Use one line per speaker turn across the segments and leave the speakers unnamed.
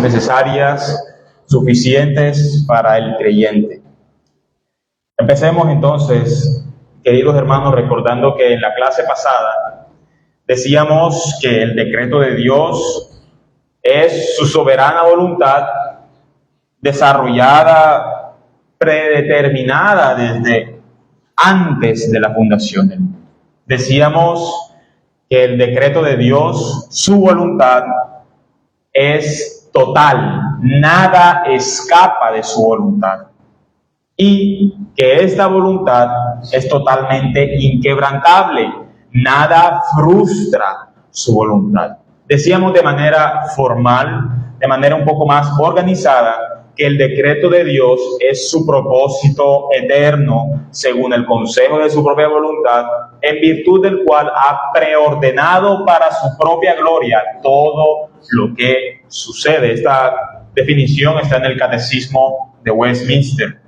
necesarias, suficientes para el creyente. Empecemos entonces, queridos hermanos, recordando que en la clase pasada decíamos que el decreto de Dios es su soberana voluntad desarrollada, predeterminada desde antes de la fundación del mundo. Decíamos que el decreto de Dios, su voluntad, es total, nada escapa de su voluntad. Y que esta voluntad es totalmente inquebrantable, nada frustra su voluntad. Decíamos de manera formal, de manera un poco más organizada, que el decreto de Dios es su propósito eterno, según el consejo de su propia voluntad, en virtud del cual ha preordenado para su propia gloria todo lo que sucede. Esta definición está en el Catecismo de Westminster.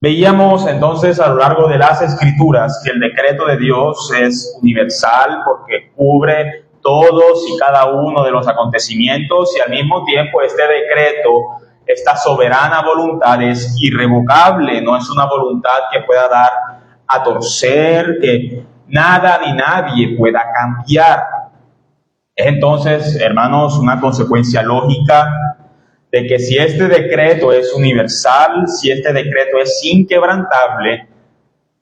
Veíamos entonces a lo largo de las Escrituras que el decreto de Dios es universal porque cubre todos y cada uno de los acontecimientos y al mismo tiempo este decreto, esta soberana voluntad es irrevocable, no es una voluntad que pueda dar a torcer, que nada ni nadie pueda cambiar. Es entonces, hermanos, una consecuencia lógica de que si este decreto es universal, si este decreto es inquebrantable,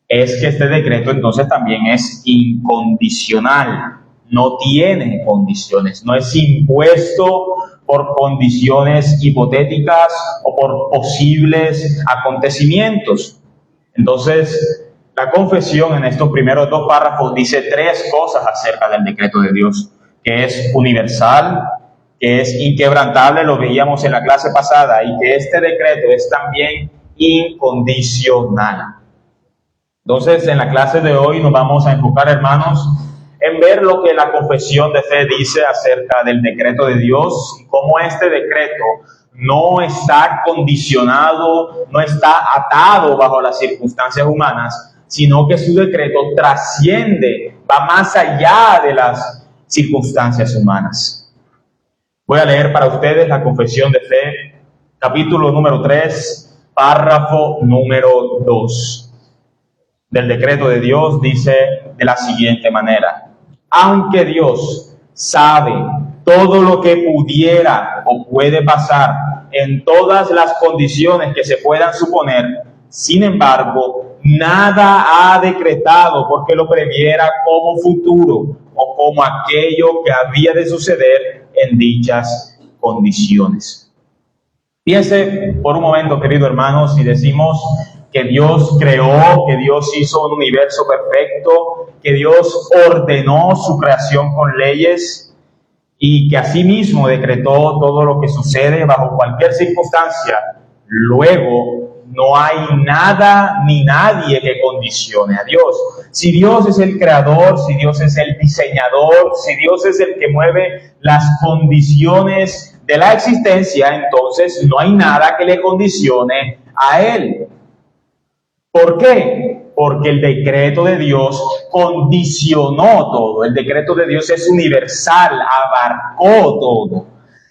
es que este decreto entonces también es incondicional, no tiene condiciones, no es impuesto por condiciones hipotéticas o por posibles acontecimientos. Entonces, la confesión en estos primeros dos párrafos dice tres cosas acerca del decreto de Dios, que es universal, que es inquebrantable, lo veíamos en la clase pasada, y que este decreto es también incondicional. Entonces, en la clase de hoy nos vamos a enfocar, hermanos, en ver lo que la confesión de fe dice acerca del decreto de Dios y cómo este decreto no está condicionado, no está atado bajo las circunstancias humanas, sino que su decreto trasciende, va más allá de las circunstancias humanas. Voy a leer para ustedes la confesión de fe, capítulo número 3, párrafo número 2. Del decreto de Dios dice de la siguiente manera: aunque Dios sabe todo lo que pudiera o puede pasar en todas las condiciones que se puedan suponer, sin embargo, nada ha decretado porque lo previera como futuro o como aquello que había de suceder en dichas condiciones. Piense por un momento, querido hermano, si decimos que Dios creó, que Dios hizo un universo perfecto, que Dios ordenó su creación con leyes y que asimismo decretó todo lo que sucede bajo cualquier circunstancia. Luego, no hay nada ni nadie que condicione a Dios. Si Dios es el creador, si Dios es el diseñador, si Dios es el que mueve las condiciones de la existencia, entonces no hay nada que le condicione a Él. ¿Por qué? Porque el decreto de Dios condicionó todo. El decreto de Dios es universal, abarcó todo.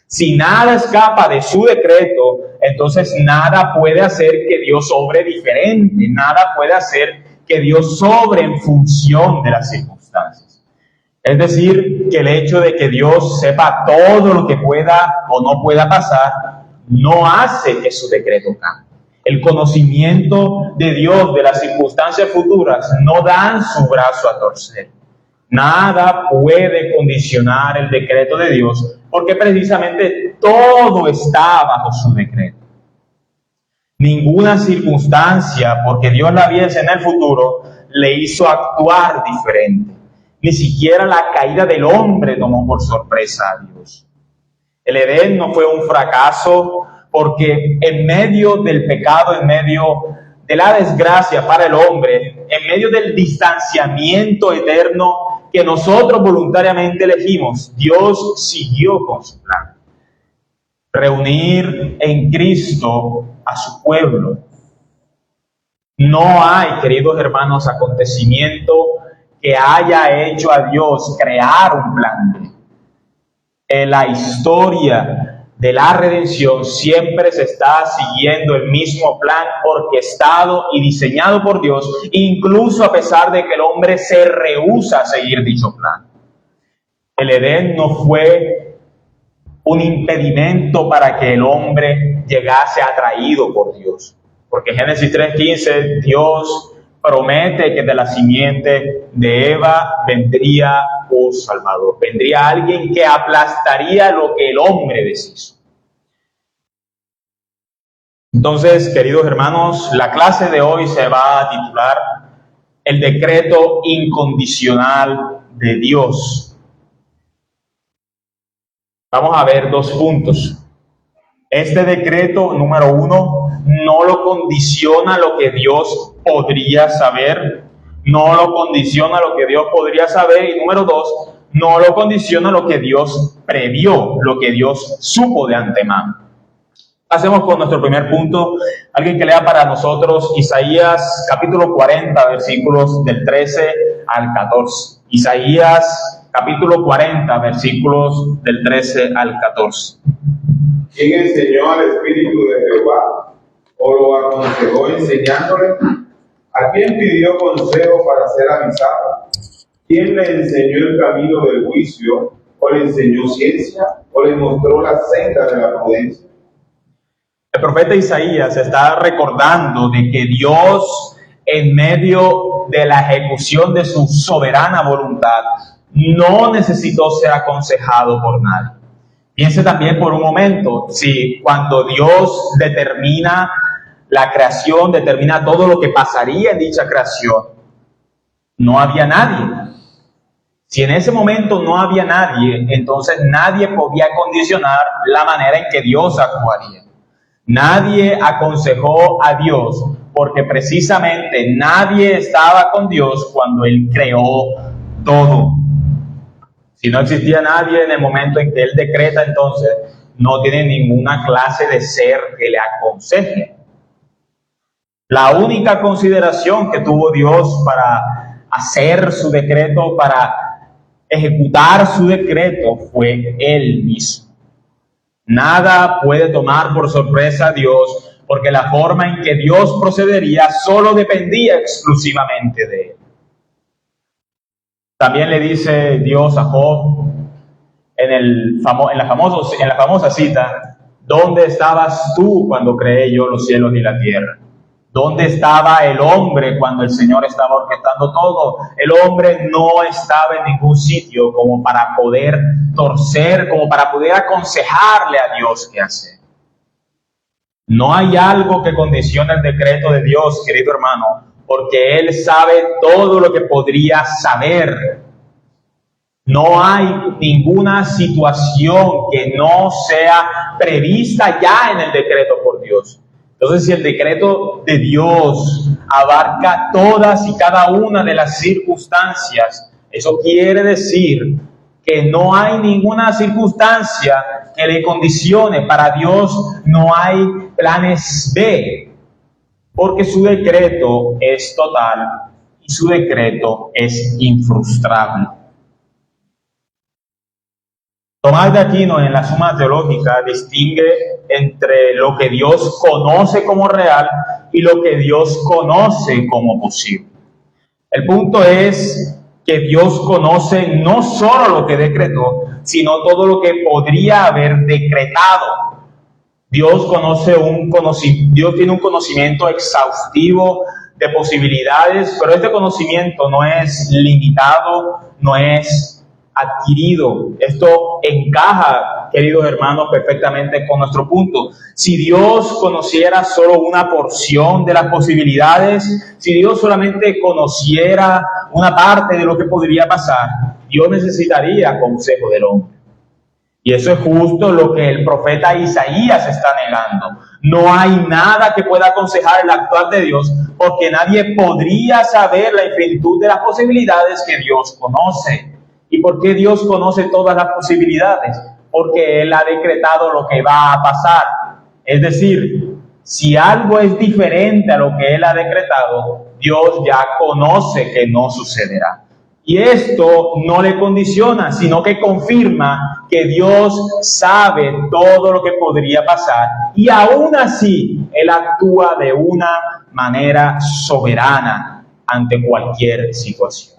Si nada escapa de su decreto, entonces nada puede hacer que Dios obre diferente, nada puede hacer que Dios sobre en función de las circunstancias. Es decir, que el hecho de que Dios sepa todo lo que pueda o no pueda pasar, no hace que su decreto cambie. El conocimiento de Dios de las circunstancias futuras no dan su brazo a torcer. Nada puede condicionar el decreto de Dios, porque precisamente todo está bajo su decreto. Ninguna circunstancia, porque Dios la viese en el futuro, le hizo actuar diferente. Ni siquiera la caída del hombre tomó por sorpresa a Dios. El Edén no fue un fracaso, porque en medio del pecado, en medio de la desgracia para el hombre, en medio del distanciamiento eterno que nosotros voluntariamente elegimos, Dios siguió con su plan. Reunir en Cristo a su pueblo. No hay, queridos hermanos, acontecimiento que haya hecho a Dios crear un plan B. En la historia de la redención siempre se está siguiendo el mismo plan orquestado y diseñado por Dios, incluso a pesar de que el hombre se rehúsa a seguir dicho plan. El Edén no fue un impedimento para que el hombre llegase atraído por Dios, porque Génesis 3:15 Dios promete que de la simiente de Eva vendría un Salvador, vendría alguien que aplastaría lo que el hombre deshizo. Entonces, queridos hermanos, la clase de hoy se va a titular El decreto incondicional de Dios. Vamos a ver dos puntos. Este decreto, número uno, no lo condiciona lo que Dios podría saber, no lo condiciona lo que Dios podría saber, y número dos, no lo condiciona lo que Dios previó, lo que Dios supo de antemano. Hacemos con nuestro primer punto. Alguien que lea para nosotros Isaías capítulo 40, versículos del 13 al 14. Isaías capítulo 40, versículos del 13 al 14.
¿Quién enseñó al Espíritu de Jehová? ¿O lo aconsejó enseñándole? ¿A quién pidió consejo para ser avisado? ¿Quién le enseñó el camino del juicio? ¿O le enseñó ciencia? ¿O le mostró la senda de la prudencia?
El profeta Isaías está recordando de que Dios, en medio de la ejecución de su soberana voluntad, no necesitó ser aconsejado por nadie. Piense también por un momento, si cuando Dios determina la creación, determina todo lo que pasaría en dicha creación, no había nadie. Si en ese momento no había nadie, entonces nadie podía condicionar la manera en que Dios actuaría. Nadie aconsejó a Dios, porque precisamente nadie estaba con Dios cuando Él creó todo. Si no existía nadie en el momento en que Él decreta, entonces no tiene ninguna clase de ser que le aconseje. La única consideración que tuvo Dios para hacer su decreto, para ejecutar su decreto, fue Él mismo. Nada puede tomar por sorpresa a Dios, porque la forma en que Dios procedería solo dependía exclusivamente de Él. También le dice Dios a Job en la famosa cita: ¿dónde estabas tú cuando creé yo los cielos y la tierra? ¿Dónde estaba el hombre cuando el Señor estaba orquestando todo? El hombre no estaba en ningún sitio como para poder torcer, como para poder aconsejarle a Dios qué hacer. No hay algo que condicione el decreto de Dios, querido hermano, porque Él sabe todo lo que podría saber. No hay ninguna situación que no sea prevista ya en el decreto por Dios. Entonces, si el decreto de Dios abarca todas y cada una de las circunstancias, eso quiere decir que no hay ninguna circunstancia que le condicione. Para Dios no hay planes B, porque su decreto es total y su decreto es infrustrable. Tomás de Aquino, en la Suma Teológica, distingue entre lo que Dios conoce como real y lo que Dios conoce como posible. El punto es que Dios conoce no solo lo que decretó, sino todo lo que podría haber decretado. Dios tiene un conocimiento exhaustivo de posibilidades, pero este conocimiento no es limitado, no es adquirido. Esto encaja, queridos hermanos, perfectamente con nuestro punto. Si Dios conociera solo una porción de las posibilidades, si Dios solamente conociera una parte de lo que podría pasar, Dios necesitaría consejo del hombre. Y eso es justo lo que el profeta Isaías está negando. No hay nada que pueda aconsejar el actuar de Dios, porque nadie podría saber la infinitud de las posibilidades que Dios conoce. ¿Y por qué Dios conoce todas las posibilidades? Porque Él ha decretado lo que va a pasar. Es decir, si algo es diferente a lo que Él ha decretado, Dios ya conoce que no sucederá. Y esto no le condiciona, sino que confirma que Dios sabe todo lo que podría pasar. Y aún así, Él actúa de una manera soberana ante cualquier situación.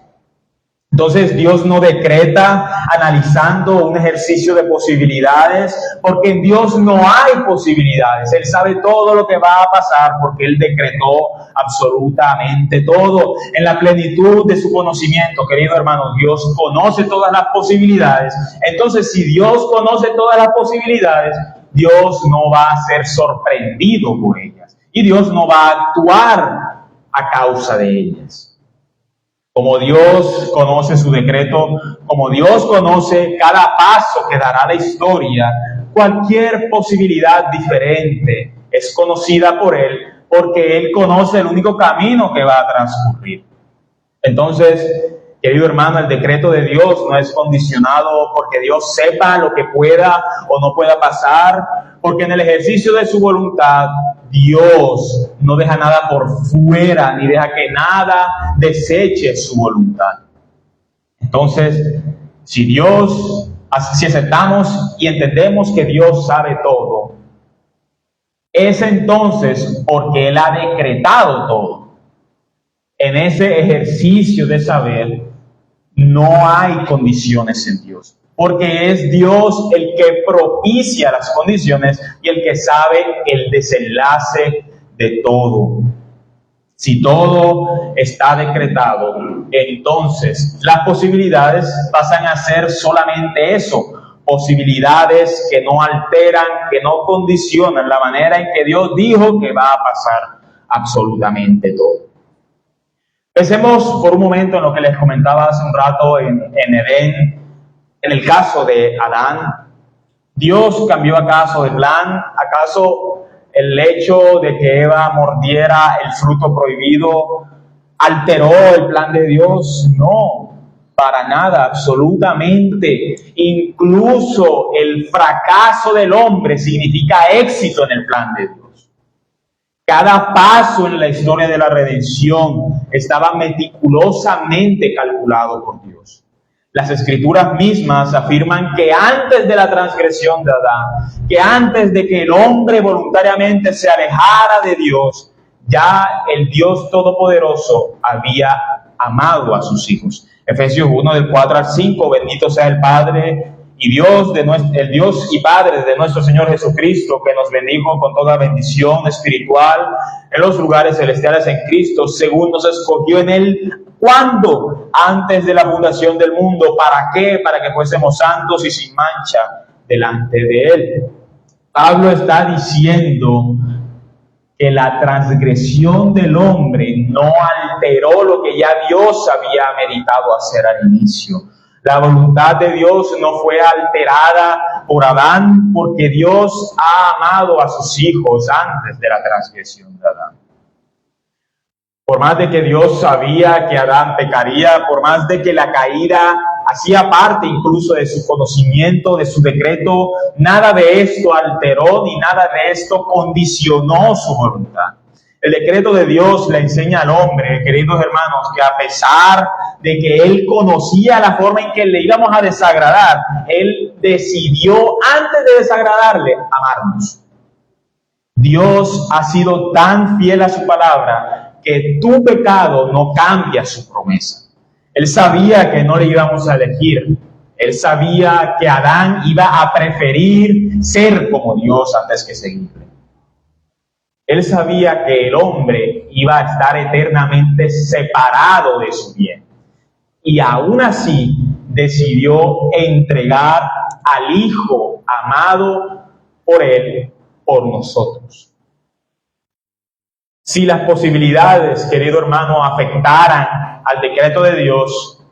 Entonces Dios no decreta analizando un ejercicio de posibilidades, porque en Dios no hay posibilidades. Él sabe todo lo que va a pasar porque Él decretó absolutamente todo. En la plenitud de su conocimiento, querido hermano, Dios conoce todas las posibilidades. Entonces, si Dios conoce todas las posibilidades, Dios no va a ser sorprendido por ellas. Y Dios no va a actuar a causa de ellas. Como Dios conoce su decreto, como Dios conoce cada paso que dará la historia, cualquier posibilidad diferente es conocida por Él, porque Él conoce el único camino que va a transcurrir. Entonces, querido hermano, el decreto de Dios no es condicionado porque Dios sepa lo que pueda o no pueda pasar, porque en el ejercicio de su voluntad, Dios no deja nada por fuera, ni deja que nada deseche su voluntad. Entonces, si aceptamos y entendemos que Dios sabe todo, es entonces porque Él ha decretado todo. En ese ejercicio de saber, no hay condiciones en Dios, porque es Dios el que propicia las condiciones y el que sabe el desenlace de todo. Si todo está decretado, entonces las posibilidades pasan a ser solamente eso, posibilidades que no alteran, que no condicionan la manera en que Dios dijo que va a pasar absolutamente todo. Pensemos por un momento en lo que les comentaba hace un rato en Edén, en el caso de Adán. ¿Dios cambió acaso de plan? ¿Acaso el hecho de que Eva mordiera el fruto prohibido alteró el plan de Dios? No, para nada, absolutamente. Incluso el fracaso del hombre significa éxito en el plan de Dios. Cada paso en la historia de la redención estaba meticulosamente calculado por Dios. Las Escrituras mismas afirman que antes de la transgresión de Adán, que antes de que el hombre voluntariamente se alejara de Dios, ya el Dios Todopoderoso había amado a sus hijos. Efesios 1, del 4 al 5, bendito sea el Padre y Dios el Dios y Padre de nuestro Señor Jesucristo, que nos bendijo con toda bendición espiritual en los lugares celestiales en Cristo, según nos escogió en Él. ¿Cuándo? Antes de la fundación del mundo. ¿Para qué? Para que fuésemos santos y sin mancha delante de Él. Pablo está diciendo que la transgresión del hombre no alteró lo que ya Dios había meditado hacer al inicio. La voluntad de Dios no fue alterada por Adán, porque Dios ha amado a sus hijos antes de la transgresión de Adán. Por más de que Dios sabía que Adán pecaría, por más de que la caída hacía parte incluso de su conocimiento, de su decreto, nada de esto alteró ni nada de esto condicionó su voluntad. El decreto de Dios le enseña al hombre, queridos hermanos, que a pesar de que Él conocía la forma en que le íbamos a desagradar, Él decidió, antes de desagradarle, amarnos. Dios ha sido tan fiel a su palabra que tu pecado no cambia su promesa. Él sabía que no le íbamos a elegir. Él sabía que Adán iba a preferir ser como Dios antes que seguirle. Él sabía que el hombre iba a estar eternamente separado de su bien. Y aún así decidió entregar al Hijo amado por Él, por nosotros. Si las posibilidades, querido hermano, afectaran al decreto de Dios,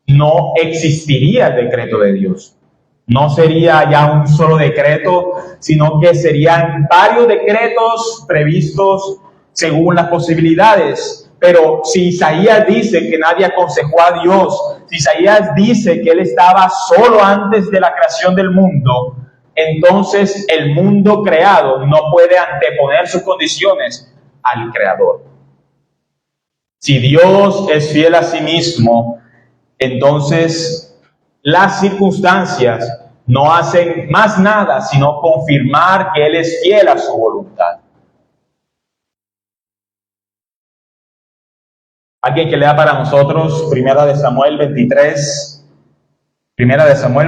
no existiría el decreto de Dios. No sería ya un solo decreto, sino que serían varios decretos previstos según las posibilidades. Pero si Isaías dice que nadie aconsejó a Dios, si Isaías dice que Él estaba solo antes de la creación del mundo, entonces el mundo creado no puede anteponer sus condiciones al Creador. Si Dios es fiel a sí mismo, entonces las circunstancias no hacen más nada sino confirmar que Él es fiel a su voluntad. Alguien que lea para nosotros Primera de Samuel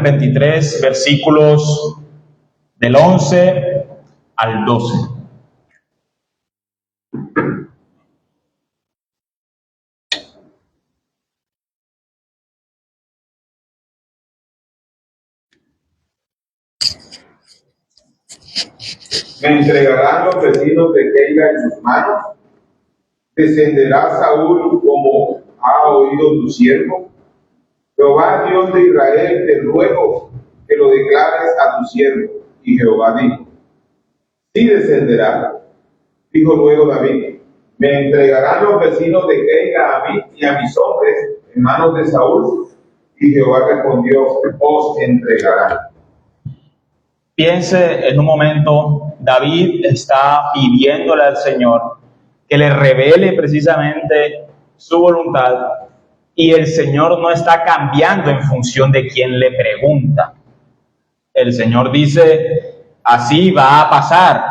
23, versículos del 11 al 12.
Me entregarán los vecinos de Keila en sus manos. ¿Descenderá Saúl como ha oído tu siervo? Jehová, Dios de Israel, te ruego que lo declares a tu siervo. Y Jehová dijo: sí descenderá. Dijo luego David: me entregarán los vecinos de Keila a mí y a mis hombres en manos de Saúl. Y Jehová respondió: os entregarán.
Piense en un momento, David está pidiéndole al Señor que le revele precisamente su voluntad, y el Señor no está cambiando en función de quien le pregunta. El Señor dice: así va a pasar,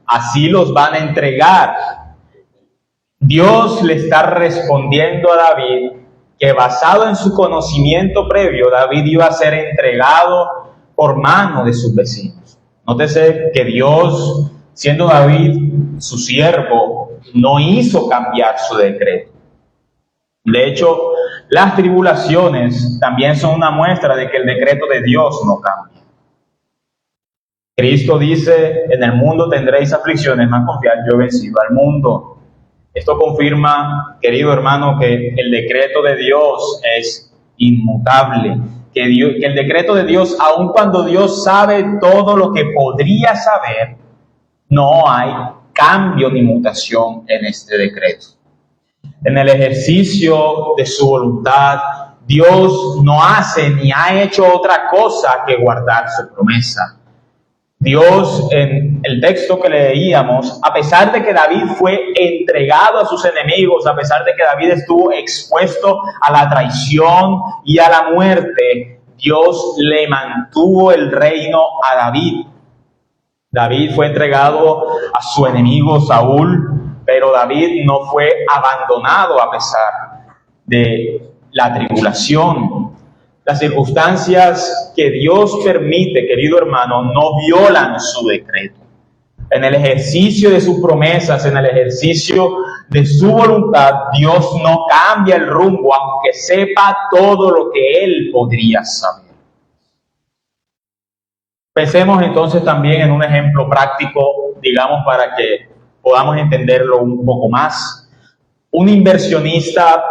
así los van a entregar. Dios le está respondiendo a David que, basado en su conocimiento previo, David iba a ser entregado por mano de sus vecinos. Nótese que Dios, siendo David su siervo, no hizo cambiar su decreto. De hecho, las tribulaciones también son una muestra de que el decreto de Dios no cambia. Cristo dice: en el mundo tendréis aflicciones, mas confiad, yo he vencido al mundo. Esto confirma, querido hermano, que el decreto de Dios es inmutable. Que el decreto de Dios, aun cuando Dios sabe todo lo que podría saber, no hay cambio ni mutación en este decreto. En el ejercicio de su voluntad, Dios no hace ni ha hecho otra cosa que guardar su promesa. Dios, en el texto que leíamos, a pesar de que David fue entregado a sus enemigos, a pesar de que David estuvo expuesto a la traición y a la muerte, Dios le mantuvo el reino a David. David fue entregado a su enemigo Saúl, pero David no fue abandonado a pesar de la tribulación. Las circunstancias que Dios permite, querido hermano, no violan su decreto. En el ejercicio de sus promesas, en el ejercicio de su voluntad, Dios no cambia el rumbo, aunque sepa todo lo que Él podría saber. Pensemos entonces también en un ejemplo práctico, digamos, para que podamos entenderlo un poco más. Un inversionista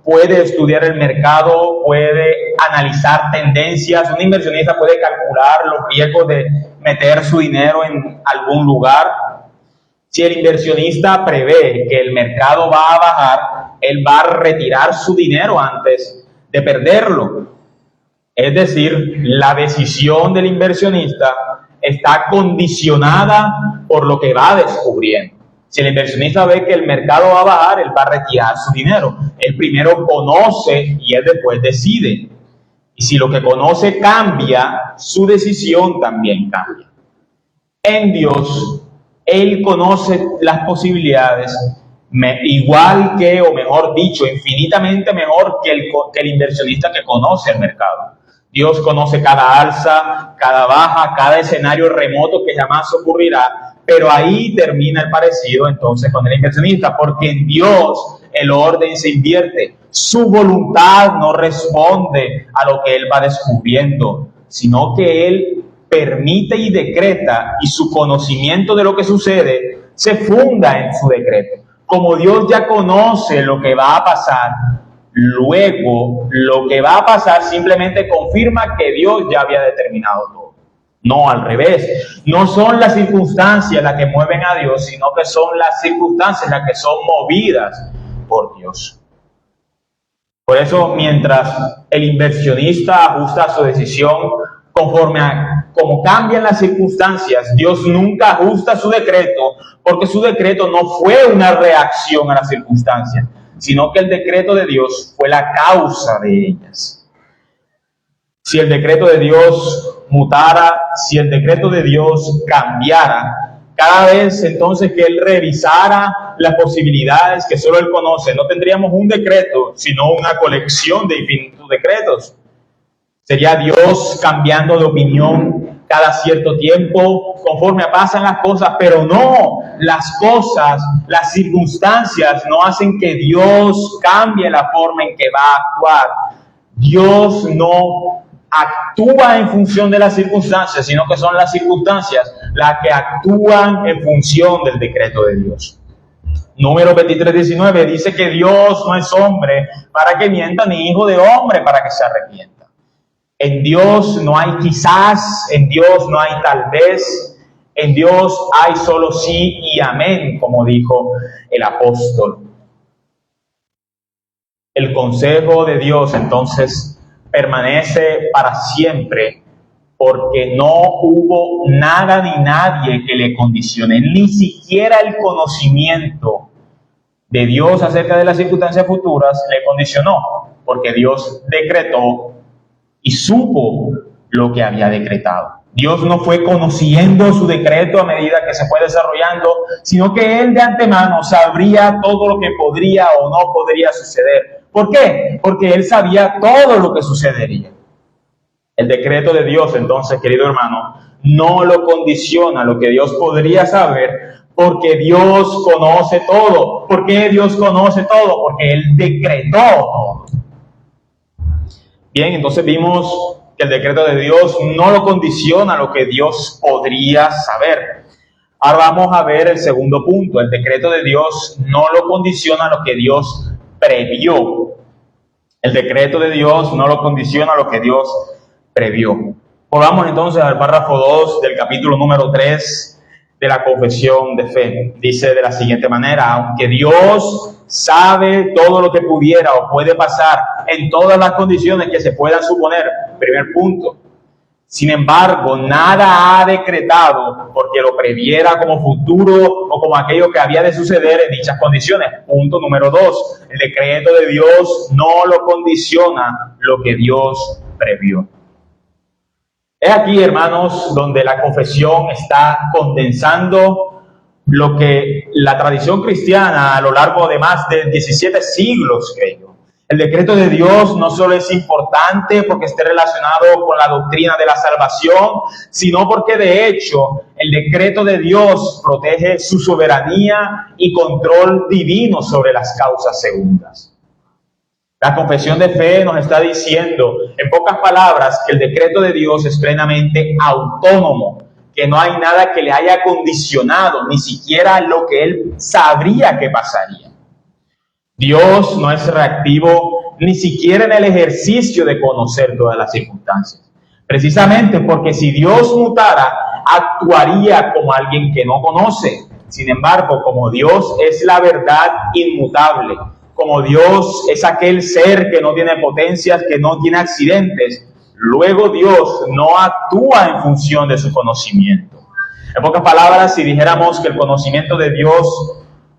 puede estudiar el mercado, puede analizar tendencias. Un inversionista puede calcular los riesgos de meter su dinero en algún lugar. Si el inversionista prevé que el mercado va a bajar, él va a retirar su dinero antes de perderlo. Es decir, la decisión del inversionista está condicionada por lo que va descubriendo. Si el inversionista ve que el mercado va a bajar, él va a retirar su dinero. Él primero conoce y él después decide. Y si lo que conoce cambia, su decisión también cambia. En Dios, Él conoce las posibilidades igual que, o mejor dicho, infinitamente mejor que el inversionista que conoce el mercado. Dios conoce cada alza, cada baja, cada escenario remoto que jamás ocurrirá, pero ahí termina el parecido entonces con el inversionista, porque en Dios el orden se invierte. Su voluntad no responde a lo que Él va descubriendo, sino que Él permite y decreta, y su conocimiento de lo que sucede se funda en su decreto. Como Dios ya conoce lo que va a pasar, luego lo que va a pasar simplemente confirma que Dios ya había determinado todo. No al revés. No son las circunstancias las que mueven a Dios, sino que son las circunstancias las que son movidas por Dios. Por eso, mientras el inversionista ajusta su decisión conforme a cómo cambian las circunstancias, Dios nunca ajusta su decreto, porque su decreto no fue una reacción a las circunstancias, sino que el decreto de Dios fue la causa de ellas. Si el decreto de Dios mutara, si el decreto de Dios cambiara, cada vez entonces que Él revisara las posibilidades que solo Él conoce, no tendríamos un decreto, sino una colección de infinitos decretos. Sería Dios cambiando de opinión cada cierto tiempo, conforme pasan las cosas, pero no, las cosas, las circunstancias no hacen que Dios cambie la forma en que va a actuar. Dios no actúa en función de las circunstancias, sino que son las circunstancias las que actúan en función del decreto de Dios. Número 23:19 dice que Dios no es hombre para que mienta, ni hijo de hombre para que se arrepienta. En Dios no hay quizás, en Dios no hay tal vez, en Dios hay solo sí y amén, como dijo el apóstol. El consejo de Dios entonces permanece para siempre, porque no hubo nada ni nadie que le condicione, ni siquiera el conocimiento de Dios acerca de las circunstancias futuras le condicionó, porque Dios decretó y supo lo que había decretado. Dios no fue conociendo su decreto a medida que se fue desarrollando, sino que Él de antemano sabría todo lo que podría o no podría suceder. ¿Por qué? Porque Él sabía todo lo que sucedería. El decreto de Dios, entonces, querido hermano, no lo condiciona lo que Dios podría saber, porque Dios conoce todo. ¿Por qué Dios conoce todo? Porque Él decretó todo. Bien, entonces vimos que el decreto de Dios no lo condiciona lo que Dios podría saber. Ahora vamos a ver el segundo punto. El decreto de Dios no lo condiciona lo que Dios previó. El decreto de Dios no lo condiciona lo que Dios previó. Volvamos entonces al párrafo 2 del capítulo número 3 de la confesión de fe. Dice de la siguiente manera: aunque Dios sabe todo lo que pudiera o puede pasar en todas las condiciones que se puedan suponer, primer punto, sin embargo, nada ha decretado porque lo previera como futuro o como aquello que había de suceder en dichas condiciones. Punto número 2, el decreto de Dios no lo condiciona lo que Dios previó. Es aquí, hermanos, donde la confesión está condensando lo que la tradición cristiana a lo largo de más de 17 siglos creyó. El decreto de Dios no solo es importante porque esté relacionado con la doctrina de la salvación, sino porque de hecho el decreto de Dios protege su soberanía y control divino sobre las causas segundas. La confesión de fe nos está diciendo, en pocas palabras, que el decreto de Dios es plenamente autónomo, que no hay nada que le haya condicionado, ni siquiera lo que Él sabría que pasaría. Dios no es reactivo ni siquiera en el ejercicio de conocer todas las circunstancias. Precisamente porque si Dios mutara, actuaría como alguien que no conoce. Sin embargo, como Dios es la verdad inmutable, como Dios es aquel ser que no tiene potencias, que no tiene accidentes, luego Dios no actúa en función de su conocimiento. En pocas palabras, si dijéramos que el conocimiento de Dios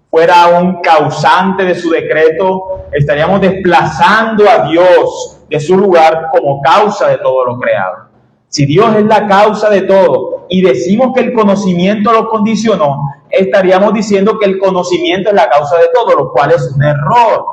fuera un causante de su decreto, estaríamos desplazando a Dios de su lugar como causa de todo lo creado. Si Dios es la causa de todo y decimos que el conocimiento lo condicionó, estaríamos diciendo que el conocimiento es la causa de todo, lo cual es un error.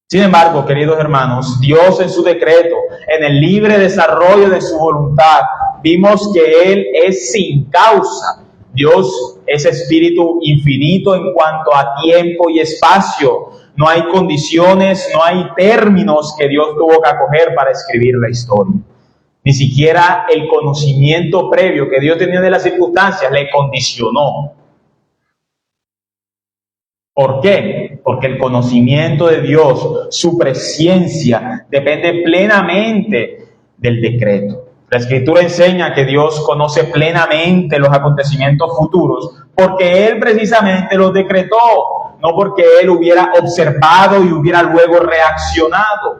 Sin embargo, queridos hermanos, Dios en su decreto, en el libre desarrollo de su voluntad, vimos que Él es sin causa. Dios es espíritu infinito en cuanto a tiempo y espacio. No hay condiciones, no hay términos que Dios tuvo que acoger para escribir la historia. Ni siquiera el conocimiento previo que Dios tenía de las circunstancias le condicionó. ¿Por qué? Porque el conocimiento de Dios, su presciencia, depende plenamente del decreto. La Escritura enseña que Dios conoce plenamente los acontecimientos futuros porque Él precisamente los decretó, no porque Él hubiera observado y hubiera luego reaccionado.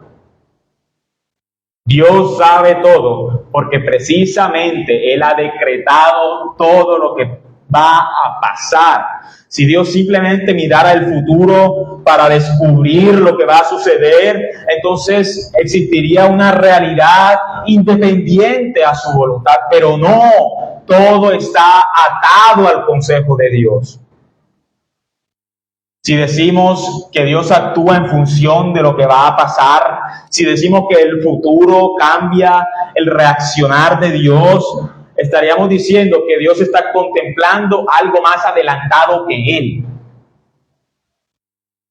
Dios sabe todo porque precisamente Él ha decretado todo lo que va a pasar. Si Dios simplemente mirara el futuro para descubrir lo que va a suceder, entonces existiría una realidad independiente a su voluntad, pero no, todo está atado al consejo de Dios. Si decimos que Dios actúa en función de lo que va a pasar, si decimos que el futuro cambia el reaccionar de Dios, estaríamos diciendo que Dios está contemplando algo más adelantado que Él.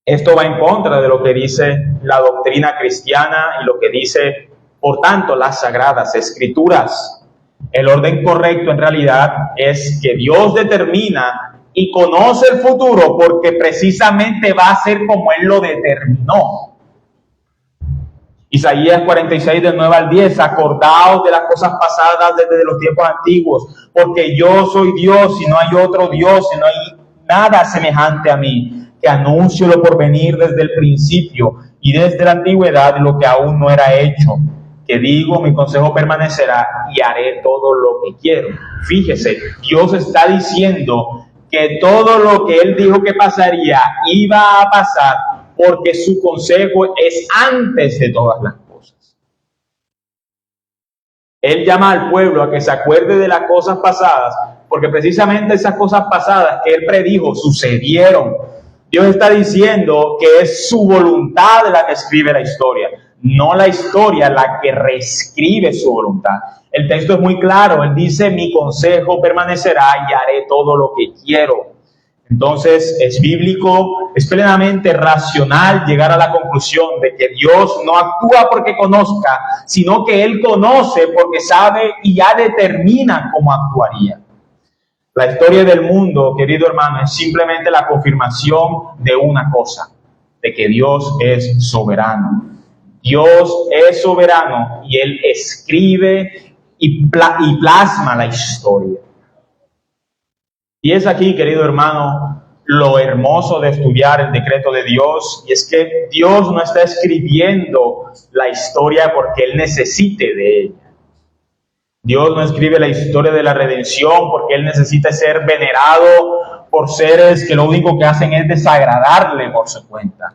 Esto va en contra de lo que dice la doctrina cristiana y lo que dice, por tanto, las Sagradas Escrituras. El orden correcto en realidad es que Dios determina y conoce el futuro porque precisamente va a ser como Él lo determinó. Isaías 46, del 9 al 10, acordaos de las cosas pasadas desde los tiempos antiguos, porque yo soy Dios y no hay otro Dios y no hay nada semejante a mí, que anuncio lo por venir desde el principio y desde la antigüedad lo que aún no era hecho, que digo, mi consejo permanecerá y haré todo lo que quiero. Fíjese, Dios está diciendo que todo lo que Él dijo que pasaría iba a pasar porque su consejo es antes de todas las cosas. Él llama al pueblo a que se acuerde de las cosas pasadas porque precisamente esas cosas pasadas que Él predijo sucedieron. Dios está diciendo que es su voluntad la que escribe la historia, no la historia la que reescribe su voluntad. El texto es muy claro, Él dice, mi consejo permanecerá y haré todo lo que quiero. Entonces es bíblico, es plenamente racional llegar a la conclusión de que Dios no actúa porque conozca, sino que Él conoce porque sabe y ya determina cómo actuaría. La historia del mundo, querido hermano, es simplemente la confirmación de una cosa, de que Dios es soberano. Dios es soberano y Él escribe y plasma la historia. Y es aquí, querido hermano, lo hermoso de estudiar el decreto de Dios, y es que Dios no está escribiendo la historia porque Él necesite de ella. Dios no escribe la historia de la redención porque Él necesita ser venerado por seres que lo único que hacen es desagradarle por su cuenta.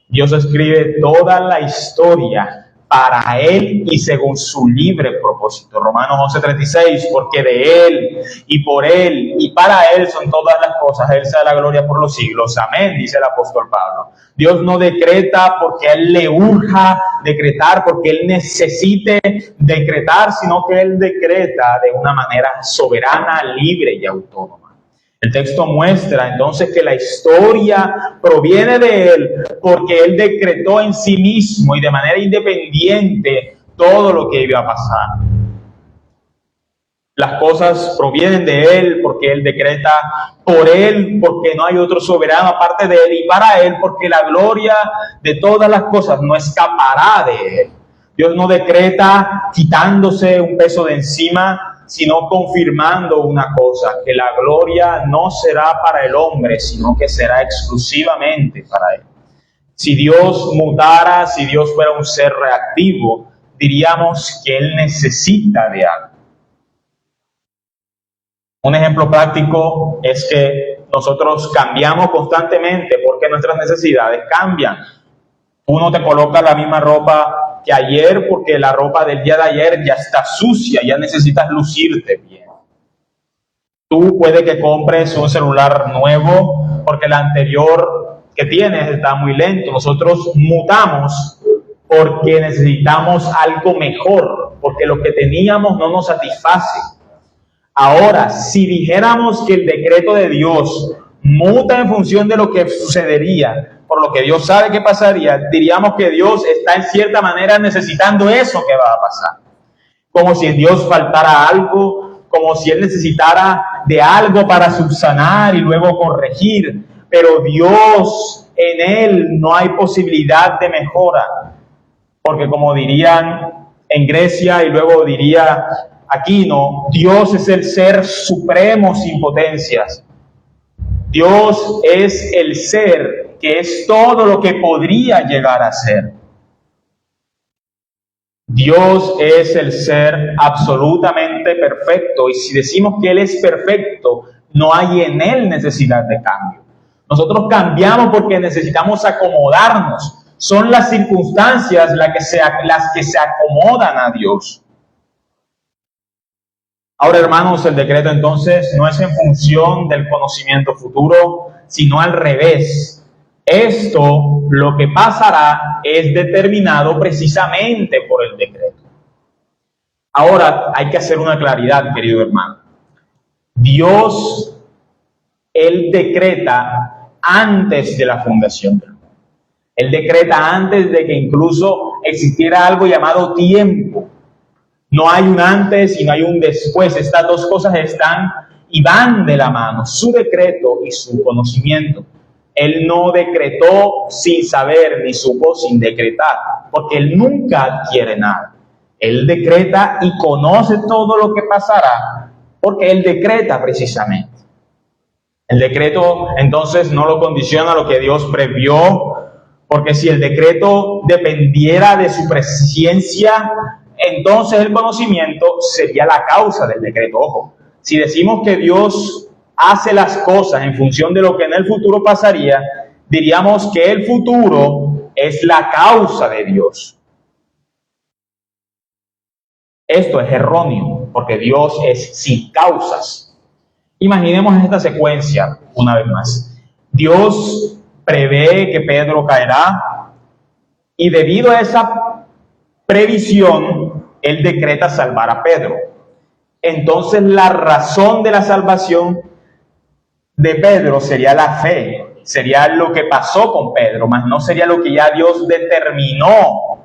Dios escribe toda la historia para Él y según su libre propósito. Romanos 11:36, porque de Él y por Él y para Él son todas las cosas, Él sea la gloria por los siglos. Amén, dice el apóstol Pablo. Dios no decreta porque a Él le urja decretar, porque Él necesite decretar, sino que Él decreta de una manera soberana, libre y autónoma. El texto muestra entonces que la historia proviene de Él porque Él decretó en sí mismo y de manera independiente todo lo que iba a pasar. Las cosas provienen de Él porque Él decreta, por Él porque no hay otro soberano aparte de Él y para Él porque la gloria de todas las cosas no escapará de Él. Dios no decreta quitándose un peso de encima, sino confirmando una cosa, que la gloria no será para el hombre, sino que será exclusivamente para Él. Si Dios mutara, si Dios fuera un ser reactivo, diríamos que Él necesita de algo. Un ejemplo práctico es que nosotros cambiamos constantemente porque nuestras necesidades cambian. Uno te coloca la misma ropa que ayer porque la ropa del día de ayer ya está sucia, ya necesitas lucirte bien. Tú puede que compres un celular nuevo porque el anterior que tienes está muy lento. Nosotros mutamos porque necesitamos algo mejor, porque lo que teníamos no nos satisface. Ahora, si dijéramos que el decreto de Dios muta en función de lo que sucedería, por lo que Dios sabe que pasaría, diríamos que Dios está en cierta manera necesitando eso que va a pasar. Como si en Dios faltara algo, como si Él necesitara de algo para subsanar y luego corregir. Pero Dios, en Él no hay posibilidad de mejora. Porque como dirían en Grecia y luego diría Aquino, Dios es el ser supremo sin potencias. Dios es el ser que es todo lo que podría llegar a ser. Dios es el ser absolutamente perfecto, y si decimos que Él es perfecto, no hay en él necesidad de cambio. Nosotros cambiamos porque necesitamos acomodarnos. Son las circunstancias las que se acomodan a Dios. Ahora, hermanos, el decreto entonces no es en función del conocimiento futuro, sino al revés. Esto, lo que pasará, es determinado precisamente por el decreto. Ahora, hay que hacer una claridad, querido hermano. Dios, Él decreta antes de la fundación del mundo. Él decreta antes de que incluso existiera algo llamado tiempo. No hay un antes y no hay un después. Estas dos cosas están y van de la mano, su decreto y su conocimiento. Él no decretó sin saber ni supo sin decretar, porque Él nunca adquiere nada. Él decreta y conoce todo lo que pasará, porque Él decreta precisamente. El decreto entonces no lo condiciona lo que Dios previó, porque si el decreto dependiera de su presciencia, entonces el conocimiento sería la causa del decreto. Ojo, si decimos que Dios hace las cosas en función de lo que en el futuro pasaría, diríamos que el futuro es la causa de Dios. Esto es erróneo, porque Dios es sin causas. Imaginemos esta secuencia una vez más. Dios prevé que Pedro caerá y debido a esa previsión, Él decreta salvar a Pedro. Entonces la razón de la salvación de Pedro sería la fe, sería lo que pasó con Pedro, mas no sería lo que ya Dios determinó.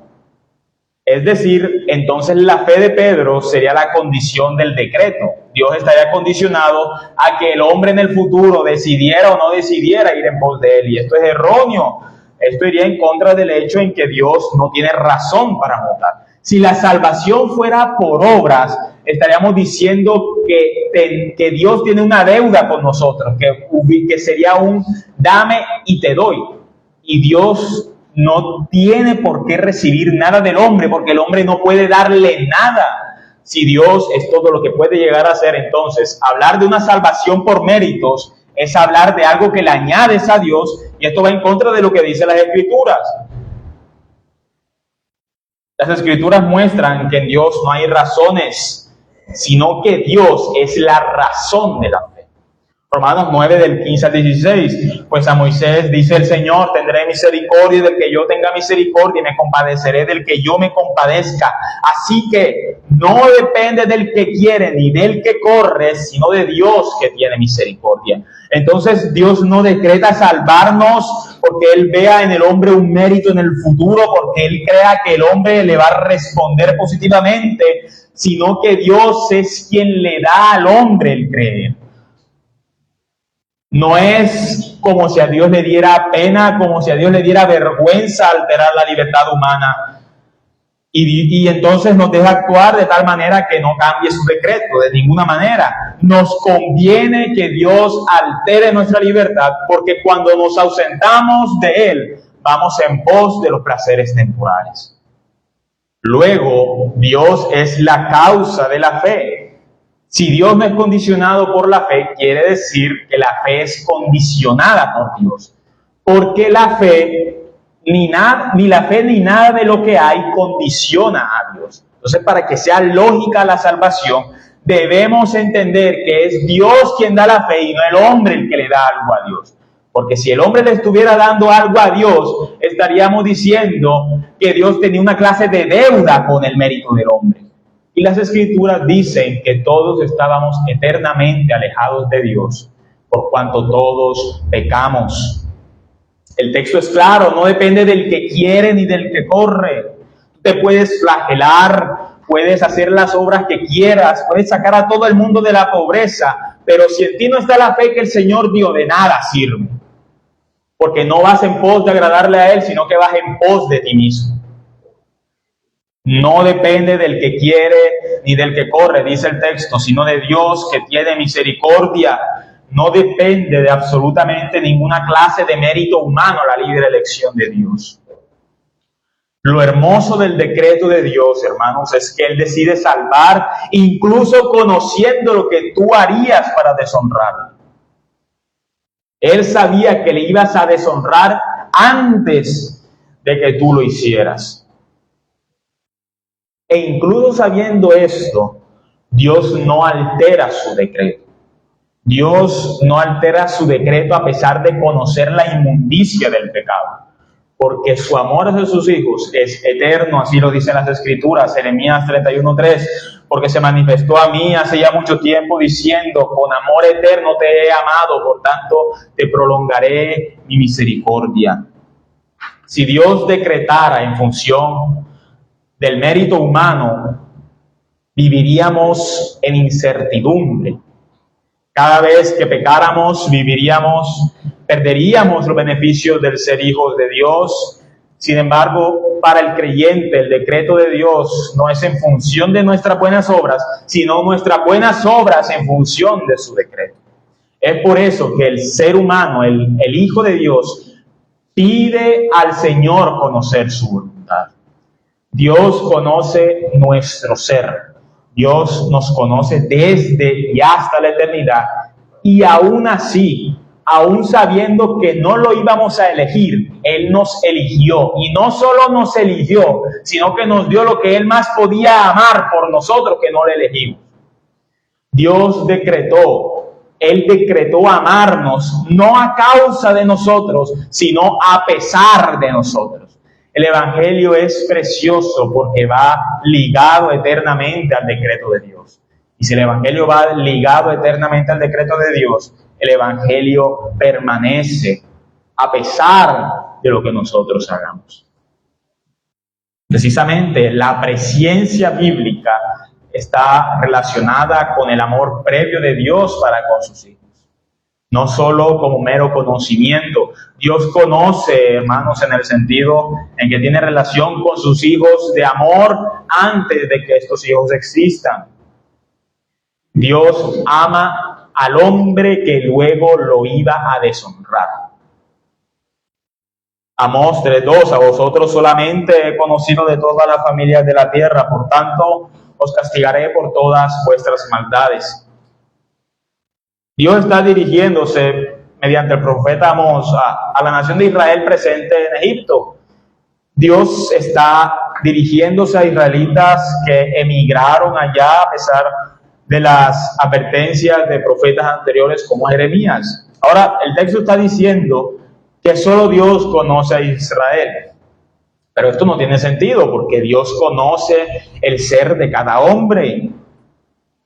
Es decir, entonces la fe de Pedro sería la condición del decreto. Dios estaría condicionado a que el hombre en el futuro decidiera o no decidiera ir en pos de él. Y esto es erróneo. Esto iría en contra del hecho en que Dios no tiene razón para votar. Si la salvación fuera por obras, estaríamos diciendo que Dios tiene una deuda con nosotros, que sería un dame y te doy. Y Dios no tiene por qué recibir nada del hombre, porque el hombre no puede darle nada. Si Dios es todo lo que puede llegar a ser, entonces hablar de una salvación por méritos es hablar de algo que le añades a Dios, y esto va en contra de lo que dicen las Escrituras. Las Escrituras muestran que en Dios no hay razones, sino que Dios es la razón de la fe. Romanos 9 del 15 al 16, pues a Moisés dice el Señor, tendré misericordia del que yo tenga misericordia y me compadeceré del que yo me compadezca. Así que no depende del que quiere ni del que corre, sino de Dios que tiene misericordia. Entonces Dios no decreta salvarnos porque Él vea en el hombre un mérito en el futuro, porque Él crea que el hombre le va a responder positivamente, sino que Dios es quien le da al hombre el creer. No es como si a Dios le diera pena, como si a Dios le diera vergüenza alterar la libertad humana. Y entonces nos deja actuar de tal manera que no cambie su decreto, de ninguna manera. Nos conviene que Dios altere nuestra libertad, porque cuando nos ausentamos de Él, vamos en pos de los placeres temporales. Luego, Dios es la causa de la fe. Si Dios no es condicionado por la fe, quiere decir que la fe es condicionada por Dios. Porque la fe, ni la fe ni nada de lo que hay condiciona a Dios. Entonces, para que sea lógica la salvación, debemos entender que es Dios quien da la fe y no el hombre el que le da algo a Dios. Porque si el hombre le estuviera dando algo a Dios, estaríamos diciendo que Dios tenía una clase de deuda con el mérito del hombre. Y las Escrituras dicen que todos estábamos eternamente alejados de Dios, por cuanto todos pecamos. El texto es claro, no depende del que quiere ni del que corre. Tú te puedes flagelar, puedes hacer las obras que quieras, puedes sacar a todo el mundo de la pobreza, pero si en ti no está la fe que el Señor dio, de nada sirve. Porque no vas en pos de agradarle a Él, sino que vas en pos de ti mismo. No depende del que quiere ni del que corre, dice el texto, sino de Dios que tiene misericordia. No depende de absolutamente ninguna clase de mérito humano la libre elección de Dios. Lo hermoso del decreto de Dios, hermanos, es que Él decide salvar incluso conociendo lo que tú harías para deshonrarlo. Él sabía que le ibas a deshonrar antes de que tú lo hicieras. E incluso sabiendo esto, Dios no altera su decreto. Dios no altera su decreto a pesar de conocer la inmundicia del pecado, porque su amor hacia sus hijos es eterno, así lo dicen las Escrituras, Jeremías 31:3, porque se manifestó a mí hace ya mucho tiempo diciendo, con amor eterno te he amado, por tanto te prolongaré mi misericordia. Si Dios decretara en función del mérito humano, viviríamos en incertidumbre. Cada vez que pecáramos, perderíamos los beneficios del ser hijos de Dios. Sin embargo, para el creyente, el decreto de Dios no es en función de nuestras buenas obras, sino nuestras buenas obras en función de su decreto. Es por eso que el ser humano, el Hijo de Dios, pide al Señor conocer su voluntad. Dios conoce nuestro ser. Dios nos conoce desde y hasta la eternidad, y aún así, aún sabiendo que no lo íbamos a elegir, Él nos eligió, y no solo nos eligió, sino que nos dio lo que Él más podía amar por nosotros, que no le elegimos. Dios Él decretó amarnos, no a causa de nosotros, sino a pesar de nosotros. El Evangelio es precioso porque va ligado eternamente al decreto de Dios. Y si el Evangelio va ligado eternamente al decreto de Dios, el Evangelio permanece a pesar de lo que nosotros hagamos. Precisamente la presciencia bíblica está relacionada con el amor previo de Dios para con sus hijos. No solo como mero conocimiento. Dios conoce, hermanos, en el sentido en que tiene relación con sus hijos de amor antes de que estos hijos existan. Dios ama al hombre que luego lo iba a deshonrar. Amós 3:2, a vosotros solamente he conocido de todas las familias de la tierra, por tanto os castigaré por todas vuestras maldades. Dios está dirigiéndose mediante el profeta Amós a la nación de Israel presente en Egipto. Dios está dirigiéndose a israelitas que emigraron allá a pesar de las advertencias de profetas anteriores como Jeremías. Ahora, el texto está diciendo que solo Dios conoce a Israel. Pero esto no tiene sentido porque Dios conoce el ser de cada hombre.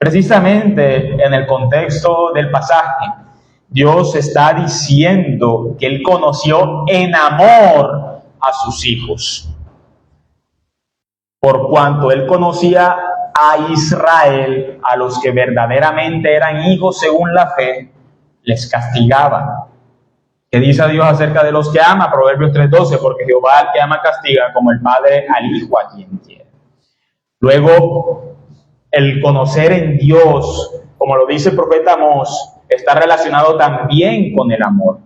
Precisamente en el contexto del pasaje, Dios está diciendo que Él conoció en amor a sus hijos. Por cuanto Él conocía a Israel, a los que verdaderamente eran hijos según la fe, les castigaba. ¿Qué dice Dios acerca de los que ama? Proverbios 3:12, porque Jehová al que ama castiga como el padre al hijo a quien quiere. Luego, el conocer en Dios, como lo dice el profeta Amós, está relacionado también con el amor.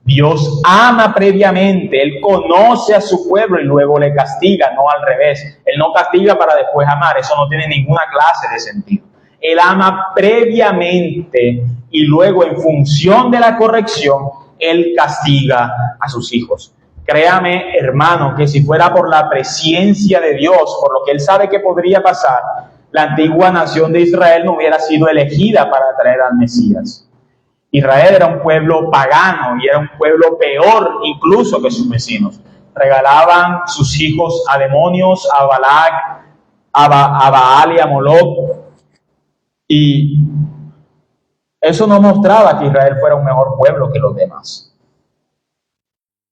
Dios ama previamente, Él conoce a su pueblo y luego le castiga, no al revés. Él no castiga para después amar, eso no tiene ninguna clase de sentido. Él ama previamente y luego en función de la corrección, Él castiga a sus hijos. Créame, hermano, que si fuera por la presciencia de Dios, por lo que Él sabe que podría pasar, la antigua nación de Israel no hubiera sido elegida para traer al Mesías. Israel era un pueblo pagano y era un pueblo peor incluso que sus vecinos. Regalaban sus hijos a demonios, a Balac, a Baal y a Moloch. Y eso no mostraba que Israel fuera un mejor pueblo que los demás.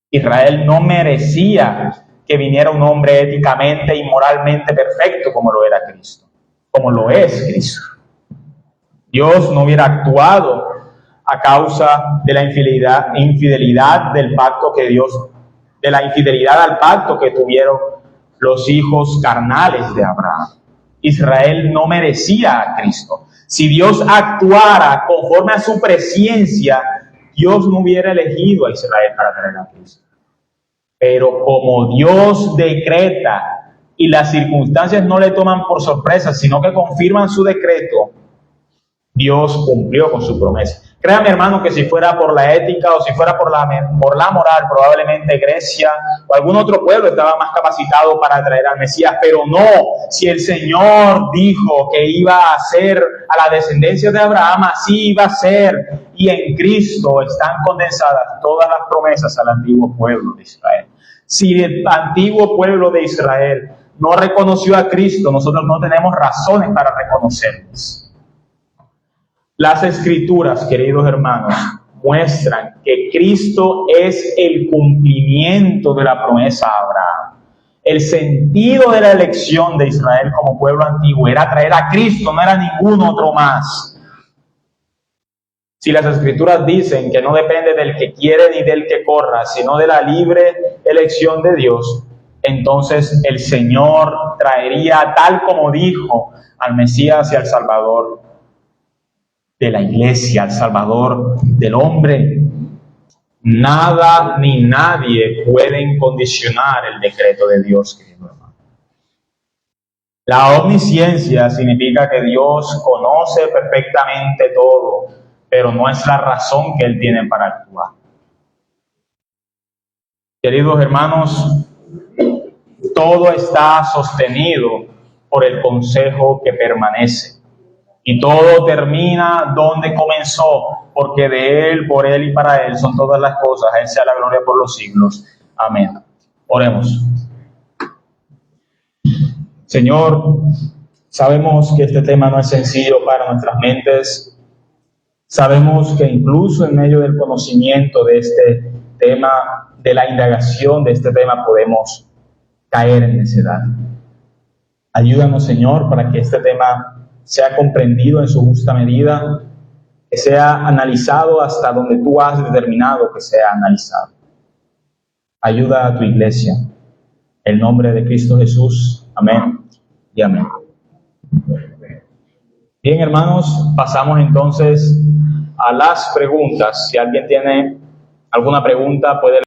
Israel no merecía que viniera un hombre éticamente y moralmente perfecto como lo era Cristo, como lo es Cristo. Dios no hubiera actuado a causa de la infidelidad del pacto que Dios, de la infidelidad al pacto que tuvieron los hijos carnales de Abraham. Israel no merecía a Cristo. Si Dios actuara conforme a su presciencia, Dios no hubiera elegido a Israel para traer a Cristo. Pero como Dios decreta y las circunstancias no le toman por sorpresa, sino que confirman su decreto, Dios cumplió con su promesa. Créame, hermano, que si fuera por la ética o si fuera por la moral, probablemente Grecia o algún otro pueblo estaba más capacitado para traer al Mesías, pero no. Si el Señor dijo que iba a ser a la descendencia de Abraham, así iba a ser. Y en Cristo están condensadas todas las promesas al antiguo pueblo de Israel. Si el antiguo pueblo de Israel no reconoció a Cristo, nosotros no tenemos razones para reconocerles. Las Escrituras, queridos hermanos, muestran que Cristo es el cumplimiento de la promesa a Abraham. El sentido de la elección de Israel como pueblo antiguo era traer a Cristo, no era ningún otro más. Si las Escrituras dicen que no depende del que quiere ni del que corra, sino de la libre elección de Dios, entonces el Señor traería, tal como dijo, al Mesías y al Salvador de la iglesia, al Salvador del hombre. Nada ni nadie pueden condicionar el decreto de Dios, querido hermano. La omnisciencia significa que Dios conoce perfectamente todo, pero no es la razón que Él tiene para actuar. Queridos hermanos, todo está sostenido por el consejo que permanece. Y todo termina donde comenzó, porque de Él, por Él y para Él son todas las cosas. A Él sea la gloria por los siglos. Amén. Oremos. Señor, sabemos que este tema no es sencillo para nuestras mentes. Sabemos que incluso en medio del conocimiento de este tema, de la indagación de este tema, podemos caer en necedad. Ayúdanos, Señor, para que este tema sea comprendido en su justa medida, que sea analizado hasta donde tú has determinado que sea analizado. Ayuda a tu iglesia. En el nombre de Cristo Jesús. Amén y amén. Bien, hermanos, pasamos entonces a las preguntas. Si alguien tiene alguna pregunta, puede